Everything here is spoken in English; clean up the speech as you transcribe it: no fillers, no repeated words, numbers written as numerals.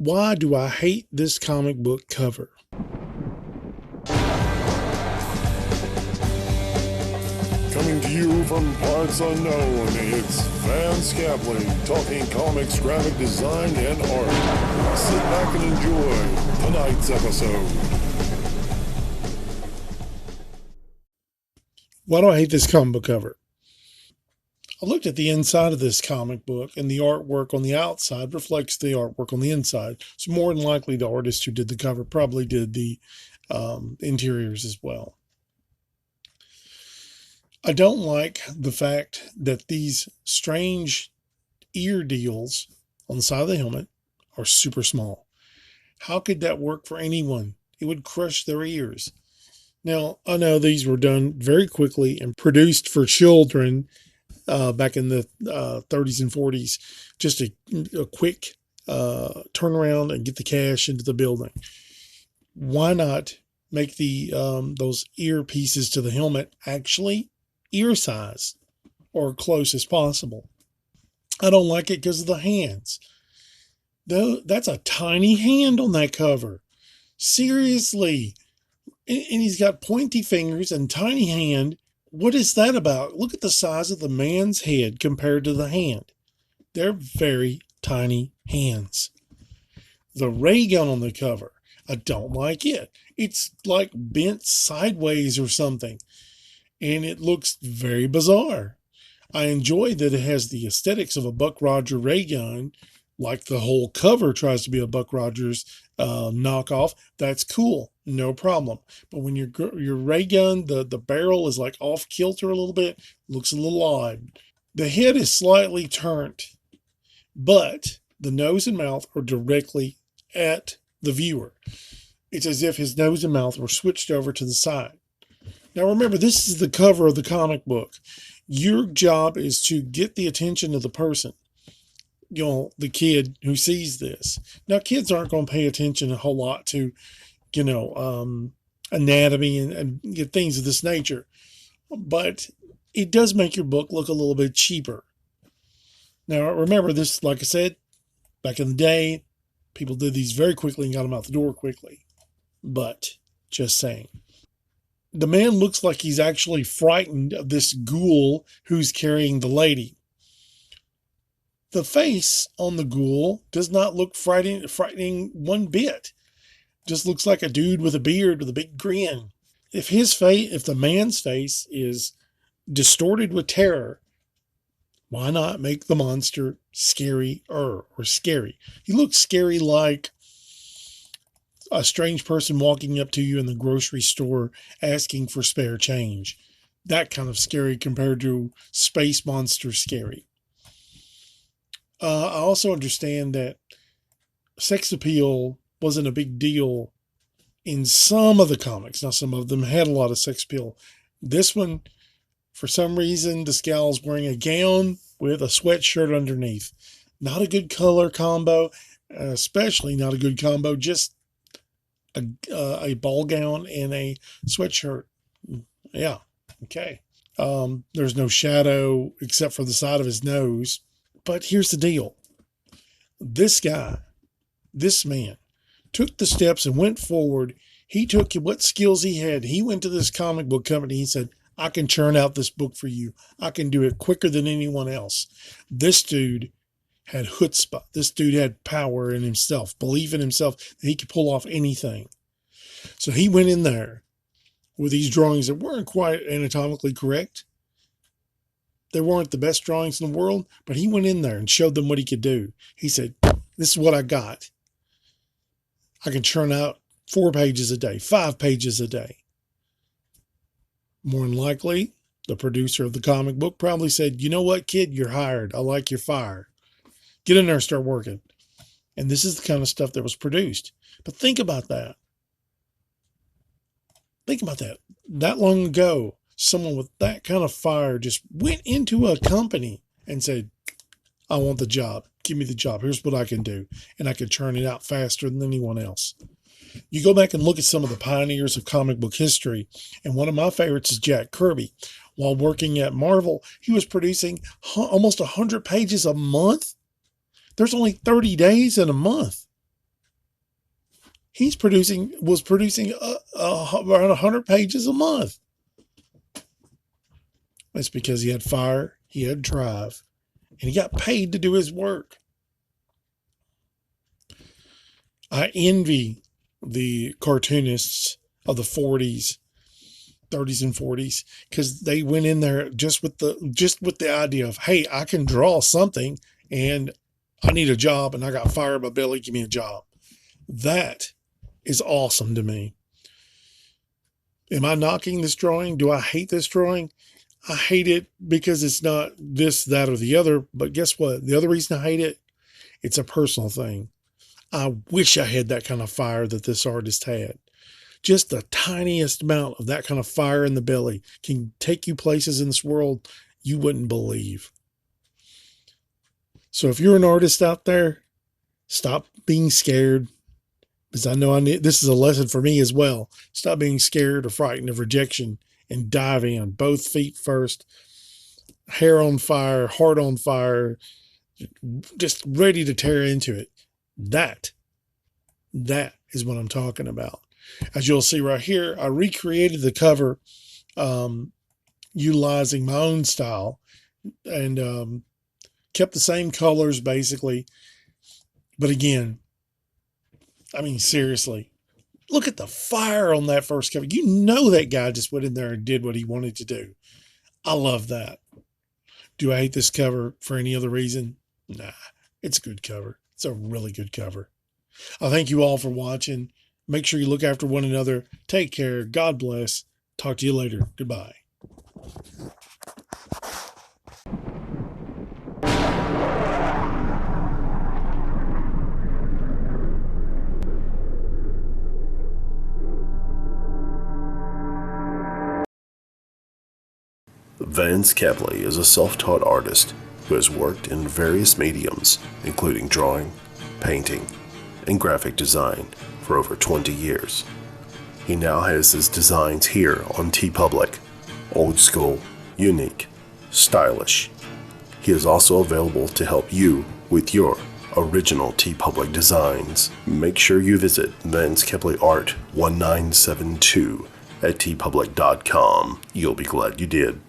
Why do I hate this comic book cover? Coming to you from parts unknown, it's Vance Capley talking comics, graphic design, and art. Sit back and enjoy tonight's episode. Why do I hate this comic book cover? I looked at the inside of this comic book, and the artwork on the outside reflects the artwork on the inside. So more than likely, the artist who did the cover probably did the interiors as well. I don't like the fact that these strange ear deals on the side of the helmet are super small. How could that work for anyone? It would crush their ears. Now, I know these were done very quickly and produced for children back in the 30s and 40s. Just a quick turnaround and get the cash into the building. Why not make the those ear pieces to the helmet actually ear size or close as possible? I don't like it because of the hands. Though that's a tiny hand on that cover. Seriously. And he's got pointy fingers and tiny hand. What is that about? Look at the size of the man's head compared to the hand. They're very tiny hands. The ray gun on the cover, I don't like it. It's like bent sideways or something. And it looks very bizarre. I enjoy that it has the aesthetics of a Buck Rogers ray gun, like the whole cover tries to be a Buck Rogers knockoff. That's cool, no problem. But when your ray gun, the barrel is like off kilter a little bit, looks a little odd. The head is slightly turned, but the nose and mouth are directly at the viewer. It's as if his nose and mouth were switched over to the side. Now remember, this is the cover of the comic book. Your job is to get the attention of the person, the kid who sees this. Now, kids aren't going to pay attention a whole lot to, anatomy and things of this nature. But it does make your book look a little bit cheaper. Now, remember this, like I said, back in the day, people did these very quickly and got them out the door quickly. But, just saying. The man looks like he's actually frightened of this ghoul who's carrying the lady. The face on the ghoul does not look frightening one bit. Just looks like a dude with a beard with a big grin. If the man's face is distorted with terror, why not make the monster scary or scary? He looks scary like a strange person walking up to you in the grocery store asking for spare change. That kind of scary compared to space monster scary. I also understand that sex appeal wasn't a big deal in some of the comics. Now, some of them had a lot of sex appeal. This one, for some reason, this gal's wearing a gown with a sweatshirt underneath. Not a good color combo, especially not a good combo, just a ball gown and a sweatshirt. Yeah, okay. There's no shadow except for the side of his nose. But here's the deal. This man, took the steps and went forward. He took what skills he had. He went to this comic book company. He said, I can churn out this book for you. I can do it quicker than anyone else. This dude had chutzpah. This dude had power in himself, belief in himself that he could pull off anything. So he went in there with these drawings that weren't quite anatomically correct. They weren't the best drawings in the world, but he went in there and showed them what he could do. He said, this is what I got. I can churn out 4 pages a day, 5 pages a day. More than likely, the producer of the comic book probably said, you know what, kid, you're hired. I like your fire. Get in there and start working. And this is the kind of stuff that was produced. But think about that. Think about that. That long ago, someone with that kind of fire just went into a company and said, I want the job. Give me the job. Here's what I can do. And I can churn it out faster than anyone else. You go back and look at some of the pioneers of comic book history, and one of my favorites is Jack Kirby. While working at Marvel, he was producing almost 100 pages a month. There's only 30 days in a month. was producing around 100 pages a month. That's because he had fire, he had drive, and he got paid to do his work. I envy the cartoonists of the 30s and 40s, because they went in there just with the idea of, hey, I can draw something and I need a job and I got fire in my belly, give me a job. That is awesome to me. Am I knocking this drawing? Do I hate this drawing? I hate it because it's not this, that, or the other. But guess what? The other reason I hate it, it's a personal thing. I wish I had that kind of fire that this artist had. Just the tiniest amount of that kind of fire in the belly can take you places in this world you wouldn't believe. So if you're an artist out there, stop being scared. Because I know this is a lesson for me as well. Stop being scared or frightened of rejection and dive in. Both feet first. Hair on fire, heart on fire. Just ready to tear into it. That is what I'm talking about. As you'll see right here, I recreated the cover utilizing my own style and kept the same colors basically. But again, I mean, seriously, look at the fire on that first cover. You know that guy just went in there and did what he wanted to do. I love that. Do I hate this cover for any other reason? Nah, it's a good cover. It's a really good cover. I thank you all for watching. Make sure you look after one another. Take care. God bless. Talk to you later. Goodbye. Vance Capley is a self-taught artist who has worked in various mediums, including drawing, painting, and graphic design for over 20 years. He now has his designs here on TeePublic. Old school, unique, stylish. He is also available to help you with your original TeePublic designs. Make sure you visit Vance Capley Art 1972 at teepublic.com. You'll be glad you did.